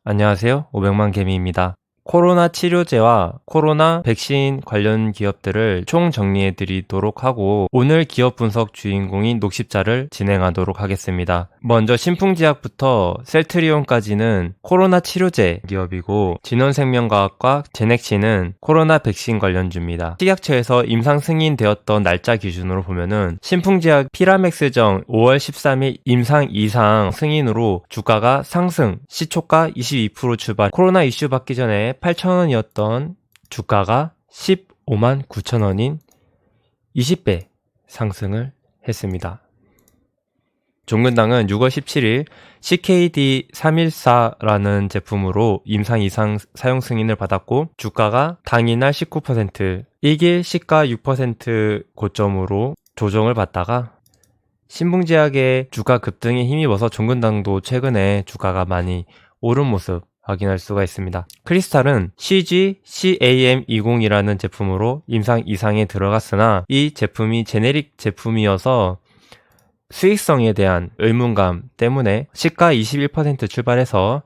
안녕하세요. 500만 개미입니다. 코로나 치료제와 코로나 백신 관련 기업들을 총 정리해 드리도록 하고 오늘 기업 분석 주인공인 녹십자를 진행하도록 하겠습니다. 먼저 신풍제약부터 셀트리온까지는 코로나 치료제 기업이고 진원생명과학과 제넥시는 코로나 백신 관련주입니다. 식약처에서 임상 승인되었던 날짜 기준으로 보면은 신풍제약 피라맥스정 5월 13일 임상 이상 승인으로 주가가 상승, 시초가 22% 출발. 코로나 이슈 받기 전에 8,000원이었던 주가가 15만 9천원인 20배 상승을 했습니다. 종근당은 6월 17일 CKD314라는 제품으로 임상 이상 사용 승인을 받았고 주가가 당일날 19%, 1일 시가 6% 고점으로 조정을 받다가 신풍제약의 주가 급등에 힘입어서 종근당도 최근에 주가가 많이 오른 모습 확인할 수가 있습니다. 크리스탈은 CGCAM20이라는 제품으로 임상 이상에 들어갔으나 이 제품이 제네릭 제품이어서 수익성에 대한 의문감 때문에 시가 21% 출발해서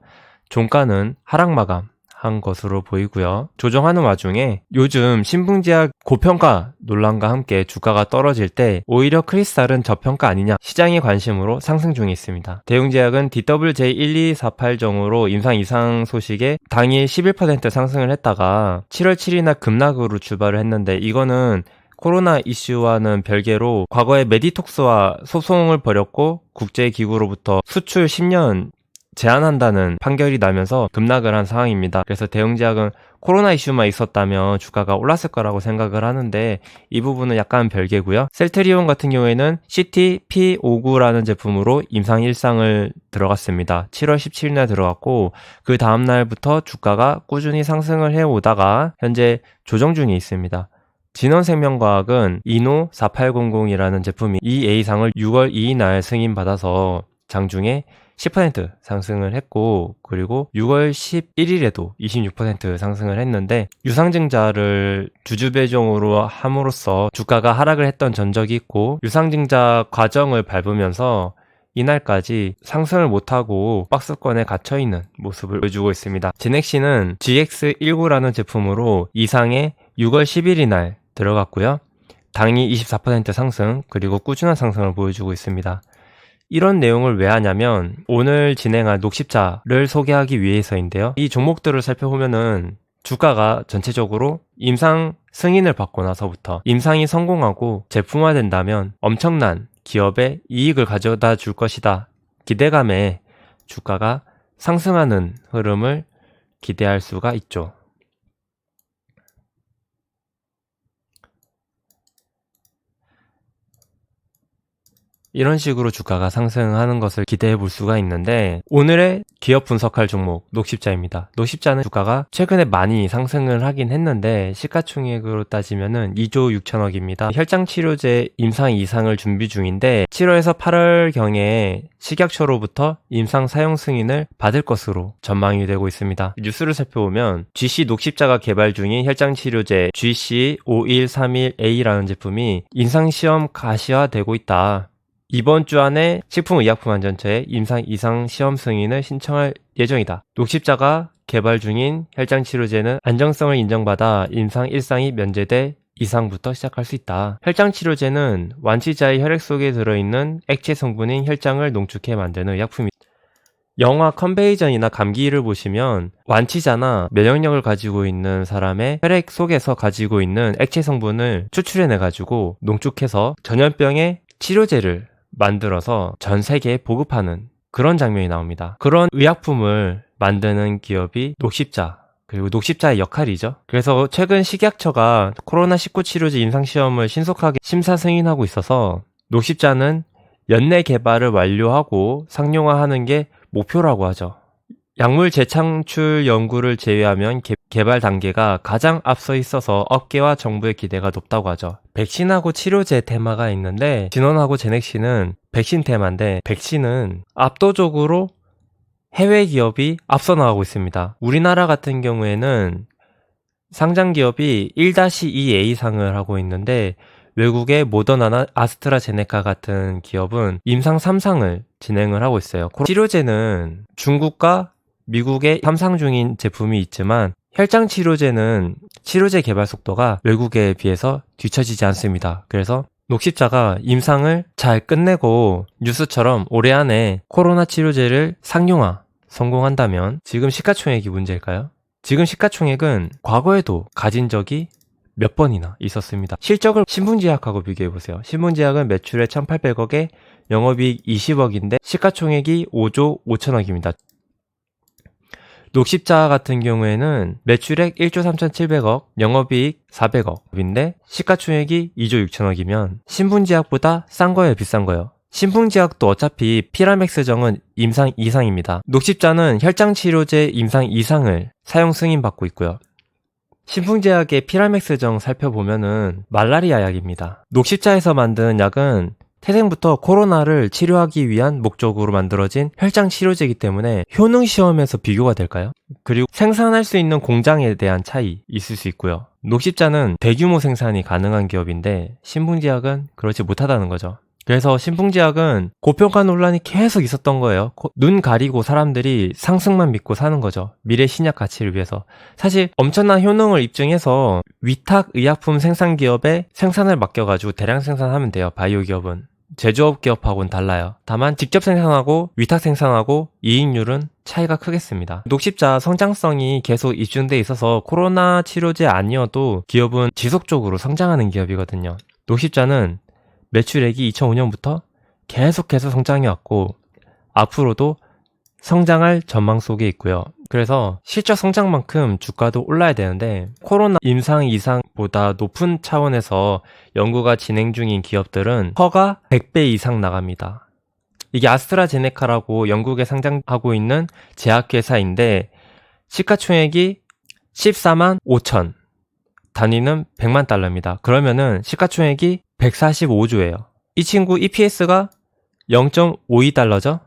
종가는 하락 마감한 것으로 보이고요. 조정하는 와중에 요즘 신풍제약 고평가 논란과 함께 주가가 떨어질 때 오히려 크리스탈은 저평가 아니냐 시장의 관심으로 상승 중에 있습니다. 대웅제약은 DWJ1248정으로 임상 이상 소식에 당일 11% 상승을 했다가 7월 7일날 급락으로 출발을 했는데 이거는 코로나 이슈와는 별개로 과거에 메디톡스와 소송을 벌였고 국제기구로부터 수출 10년 제한한다는 판결이 나면서 급락을 한 상황입니다. 그래서 대웅제약은 코로나 이슈만 있었다면 주가가 올랐을 거라고 생각을 하는데 이 부분은 약간 별개고요. 셀트리온 같은 경우에는 CTP59라는 제품으로 임상 1상을 들어갔습니다. 7월 17일날 들어갔고 그 다음날부터 주가가 꾸준히 상승을 해오다가 현재 조정 중에 있습니다. 진원생명과학은 이노 4800이라는 제품이 이 A상을 6월 2일날 승인받아서 장중에 10% 상승을 했고 그리고 6월 11일에도 26% 상승을 했는데 유상증자를 주주배종으로 함으로써 주가가 하락을 했던 전적이 있고 유상증자 과정을 밟으면서 이날까지 상승을 못하고 박스권에 갇혀있는 모습을 보여주고 있습니다. 제넥시는 GX19라는 제품으로 이상에 6월 11일 날 들어갔고요. 당일 24% 상승 그리고 꾸준한 상승을 보여주고 있습니다. 이런 내용을 왜 하냐면 오늘 진행할 녹십자를 소개하기 위해서인데요. 이 종목들을 살펴보면은 주가가 전체적으로 임상 승인을 받고 나서부터 임상이 성공하고 제품화된다면 엄청난 기업의 이익을 가져다 줄 것이다. 기대감에 주가가 상승하는 흐름을 기대할 수가 있죠. 이런 식으로 주가가 상승하는 것을 기대해 볼 수가 있는데 오늘의 기업 분석할 종목 녹십자입니다. 녹십자는 주가가 최근에 많이 상승을 하긴 했는데 시가총액으로 따지면은 2조 6천억입니다. 혈장치료제 임상 이상을 준비 중인데 7월에서 8월경에 식약처로부터 임상 사용 승인을 받을 것으로 전망이 되고 있습니다. 뉴스를 살펴보면 GC 녹십자가 개발 중인 혈장치료제 GC5131A라는 제품이 임상시험 가시화되고 있다. 이번 주 안에 식품의약품안전처에 임상 이상 시험 승인을 신청할 예정이다. 녹십자가 개발 중인 혈장치료제는 안정성을 인정받아 임상 1상이 면제돼 2상부터 시작할 수 있다. 혈장치료제는 완치자의 혈액 속에 들어있는 액체 성분인 혈장을 농축해 만드는 의약품이다. 영화 컨베이전이나 감기를 보시면 완치자나 면역력을 가지고 있는 사람의 혈액 속에서 가지고 있는 액체 성분을 추출해내가지고 농축해서 전염병의 치료제를 만들어서 전 세계에 보급하는 그런 장면이 나옵니다. 그런 의약품을 만드는 기업이 녹십자 그리고 녹십자의 역할이죠. 그래서 최근 식약처가 코로나19 치료제 임상시험을 신속하게 심사 승인하고 있어서 녹십자는 연내 개발을 완료하고 상용화하는 게 목표라고 하죠. 약물 재창출 연구를 제외하면 개발 단계가 가장 앞서 있어서 업계와 정부의 기대가 높다고 하죠. 백신하고 치료제 테마가 있는데 진원하고 제넥시는 백신 테마인데 백신은 압도적으로 해외 기업이 앞서 나가고 있습니다. 우리나라 같은 경우에는 상장 기업이 1-2A상을 하고 있는데 외국의 모더나나 아스트라제네카 같은 기업은 임상 3상을 진행을 하고 있어요. 치료제는 중국과 미국에 협상 중인 제품이 있지만 혈장 치료제는 치료제 개발 속도가 외국에 비해서 뒤처지지 않습니다. 그래서 녹십자가 임상을 잘 끝내고 뉴스처럼 올해 안에 코로나 치료제를 상용화 성공한다면 지금 시가총액이 문제일까요? 지금 시가총액은 과거에도 가진 적이 몇 번이나 있었습니다. 실적을 신풍제약하고 비교해보세요. 신풍제약은 매출에 1800억에 영업이익 20억인데 시가총액이 5조 5천억입니다. 녹십자 같은 경우에는 매출액 1조 3,700억, 영업이익 400억인데 시가총액이 2조 6천억이면 신풍제약보다 싼 거예요, 비싼 거예요? 신풍제약도 어차피 피라맥스정은 임상 이상입니다. 녹십자는 혈장치료제 임상 이상을 사용 승인받고 있고요. 신풍제약의 피라맥스정 살펴보면은 말라리아 약입니다. 녹십자에서 만든 약은 태생부터 코로나를 치료하기 위한 목적으로 만들어진 혈장 치료제이기 때문에 효능 시험에서 비교가 될까요? 그리고 생산할 수 있는 공장에 대한 차이 있을 수 있고요. 녹십자는 대규모 생산이 가능한 기업인데 신풍제약은 그렇지 못하다는 거죠. 그래서 신풍제약은 고평가 논란이 계속 있었던 거예요. 눈 가리고 사람들이 상승만 믿고 사는 거죠. 미래 신약 가치를 위해서. 사실 엄청난 효능을 입증해서 위탁 의약품 생산 기업에 생산을 맡겨가지고 대량 생산하면 돼요. 바이오 기업은. 제조업 기업하고는 달라요. 다만 직접 생산하고 위탁 생산하고 이익률은 차이가 크겠습니다. 녹십자 성장성이 계속 입증돼 있어서 코로나 치료제 아니어도 기업은 지속적으로 성장하는 기업이거든요. 녹십자는 매출액이 2005년부터 계속해서 성장해왔고 앞으로도 성장할 전망 속에 있고요. 그래서 실적 성장만큼 주가도 올라야 되는데 코로나 임상 이상보다 높은 차원에서 연구가 진행 중인 기업들은 허가 100배 이상 나갑니다. 이게 아스트라제네카라고 영국에 상장하고 있는 제약회사인데 시가총액이 14만 5천, 단위는 100만 달러입니다. 그러면은 시가총액이 145조예요. 이 친구 EPS가 0.52달러죠?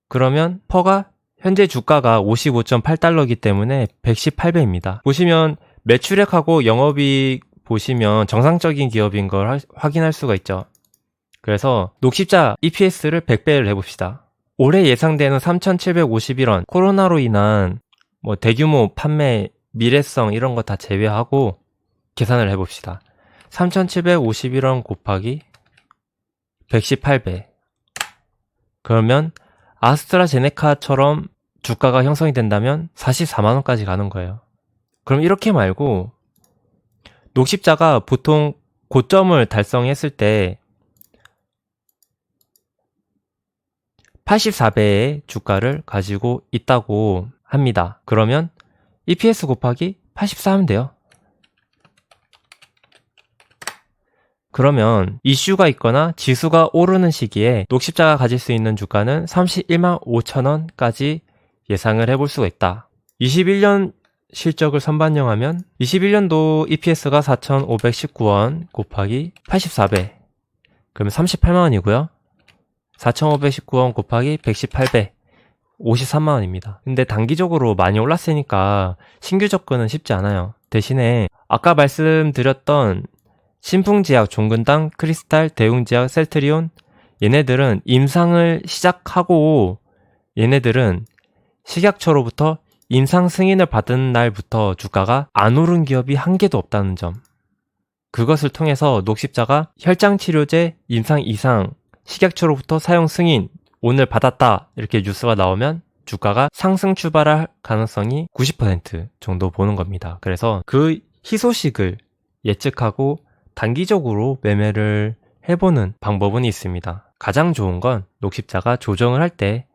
그러면 퍼가 현재 주가가 55.8달러이기 때문에 118배입니다. 보시면 매출액하고 영업이익 보시면 정상적인 기업인 걸 확인할 수가 있죠. 그래서 녹십자 EPS를 100배를 해봅시다. 올해 예상되는 3,751원, 코로나로 인한 대규모 판매, 미래성 이런 거 다 제외하고 계산을 해봅시다. 3,751원 곱하기 118배. 그러면 아스트라제네카처럼 주가가 형성이 된다면 44만원까지 가는 거예요. 그럼 이렇게 말고 녹십자가 보통 고점을 달성했을 때 84배의 주가를 가지고 있다고 합니다. 그러면 EPS 곱하기 84 하면 돼요. 그러면 이슈가 있거나 지수가 오르는 시기에 녹십자가 가질 수 있는 주가는 31만 5천원까지 예상을 해볼 수가 있다. 21년 실적을 선반영하면 21년도 EPS가 4,519원 곱하기 84배 그러면 38만원이고요. 4,519원 곱하기 118배 53만원입니다. 근데 단기적으로 많이 올랐으니까 신규 접근은 쉽지 않아요. 대신에 아까 말씀드렸던 신풍제약, 종근당, 크리스탈, 대웅제약, 셀트리온 얘네들은 임상을 시작하고 얘네들은 식약처로부터 임상 승인을 받은 날부터 주가가 안 오른 기업이 한 개도 없다는 점. 그것을 통해서 녹십자가 혈장치료제 임상 이상 식약처로부터 사용 승인 오늘 받았다 이렇게 뉴스가 나오면 주가가 상승 출발할 가능성이 90% 정도 보는 겁니다. 그래서 그 희소식을 예측하고 단기적으로 매매를 해보는 방법은 있습니다. 가장 좋은 건 녹십자가 조정을 할 때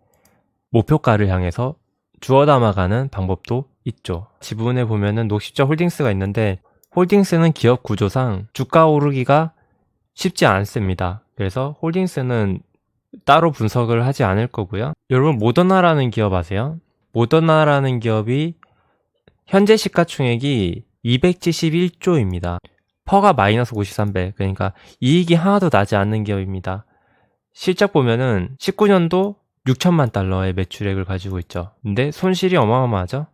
목표가를 향해서 주워 담아가는 방법도 있죠. 지분에 보면은 녹십자 홀딩스가 있는데 홀딩스는 기업 구조상 주가 오르기가 쉽지 않습니다. 그래서 홀딩스는 따로 분석을 하지 않을 거고요. 여러분 모더나라는 기업 아세요? 모더나라는 기업이 현재 시가총액이 271조입니다. 퍼가 마이너스 53배, 그러니까 이익이 하나도 나지 않는 기업입니다. 실적 보면은 19년도 6천만 달러의 매출액을 가지고 있죠. 근데 손실이 어마어마하죠?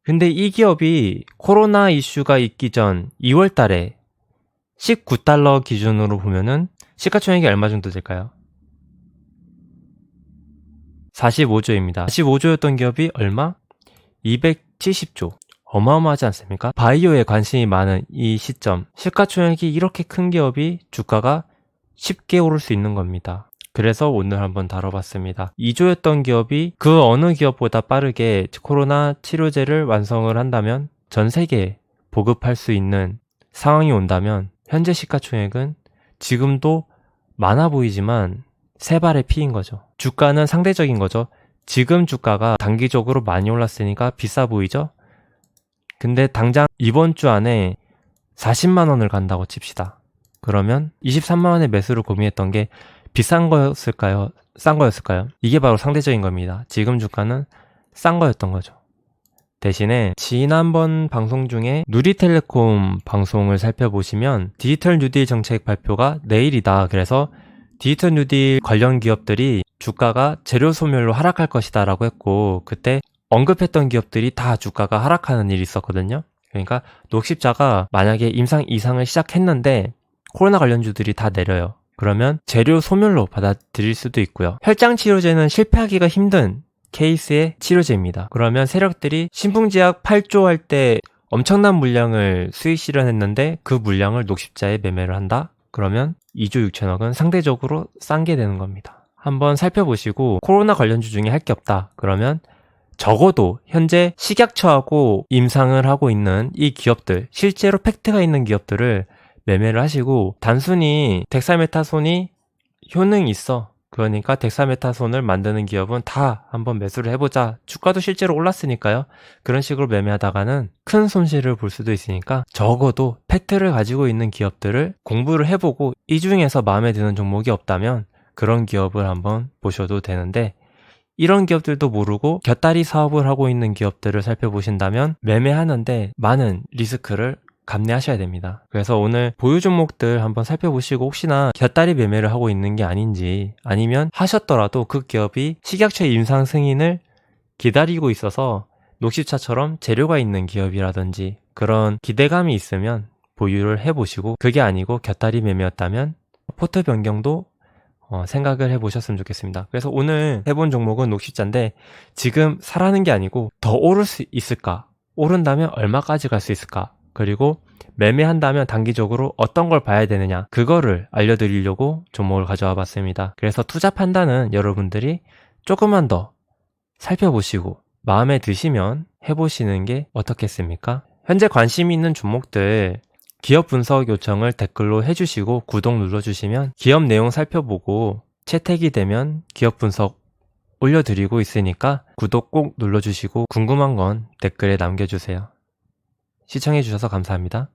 근데 이 기업이 코로나 이슈가 있기 전 2월 달에 19달러 기준으로 보면은 시가총액이 얼마 정도 될까요? 45조입니다. 45조였던 기업이 얼마? 270조. 어마어마하지 않습니까? 바이오에 관심이 많은 이 시점, 시가총액이 이렇게 큰 기업이 주가가 쉽게 오를 수 있는 겁니다. 그래서 오늘 한번 다뤄봤습니다. 2조였던 기업이 그 어느 기업보다 빠르게 코로나 치료제를 완성을 한다면 전 세계에 보급할 수 있는 상황이 온다면 현재 시가총액은 지금도 많아 보이지만 세 발의 피인 거죠. 주가는 상대적인 거죠. 지금 주가가 단기적으로 많이 올랐으니까 비싸 보이죠? 근데 당장 이번 주 안에 40만 원을 간다고 칩시다. 그러면 23만 원의 매수를 고민했던 게 비싼 거였을까요? 싼 거였을까요? 이게 바로 상대적인 겁니다. 지금 주가는 싼 거였던 거죠. 대신에 지난번 방송 중에 누리텔레콤 방송을 살펴보시면 디지털 뉴딜 정책 발표가 내일이다. 그래서 디지털 뉴딜 관련 기업들이 주가가 재료 소멸로 하락할 것이다 라고 했고, 그때 언급했던 기업들이 다 주가가 하락하는 일이 있었거든요. 그러니까 녹십자가 만약에 임상 2상을 시작했는데 코로나 관련주들이 다 내려요. 그러면 재료 소멸로 받아들일 수도 있고요. 혈장 치료제는 실패하기가 힘든 케이스의 치료제입니다. 그러면 세력들이 신풍제약 8조 할 때 엄청난 물량을 수익 실현했는데 그 물량을 녹십자에 매매를 한다? 그러면 2조 6천억은 상대적으로 싼 게 되는 겁니다. 한번 살펴보시고 코로나 관련주 중에 할 게 없다. 그러면 적어도 현재 식약처하고 임상을 하고 있는 이 기업들, 실제로 팩트가 있는 기업들을 매매를 하시고, 단순히 덱사메타손이 효능이 있어, 그러니까 덱사메타손을 만드는 기업은 다 한번 매수를 해보자, 주가도 실제로 올랐으니까요, 그런 식으로 매매하다가는 큰 손실을 볼 수도 있으니까 적어도 팩트를 가지고 있는 기업들을 공부를 해보고 이 중에서 마음에 드는 종목이 없다면 그런 기업을 한번 보셔도 되는데, 이런 기업들도 모르고 곁다리 사업을 하고 있는 기업들을 살펴보신다면 매매하는데 많은 리스크를 감내하셔야 됩니다. 그래서 오늘 보유 종목들 한번 살펴보시고 혹시나 곁다리 매매를 하고 있는 게 아닌지, 아니면 하셨더라도 그 기업이 식약처 임상 승인을 기다리고 있어서 녹십차처럼 재료가 있는 기업이라든지 그런 기대감이 있으면 보유를 해보시고, 그게 아니고 곁다리 매매였다면 포트 변경도 생각을 해보셨으면 좋겠습니다. 그래서 오늘 해본 종목은 녹십자인데, 지금 사라는 게 아니고 더 오를 수 있을까? 오른다면 얼마까지 갈 수 있을까? 그리고 매매한다면 단기적으로 어떤 걸 봐야 되느냐, 그거를 알려드리려고 종목을 가져와 봤습니다. 그래서 투자 판단은 여러분들이 조금만 더 살펴보시고 마음에 드시면 해보시는 게 어떻겠습니까? 현재 관심 있는 종목들 기업 분석 요청을 댓글로 해주시고 구독 눌러주시면 기업 내용 살펴보고 채택이 되면 기업 분석 올려드리고 있으니까 구독 꼭 눌러주시고 궁금한 건 댓글에 남겨주세요. 시청해주셔서 감사합니다.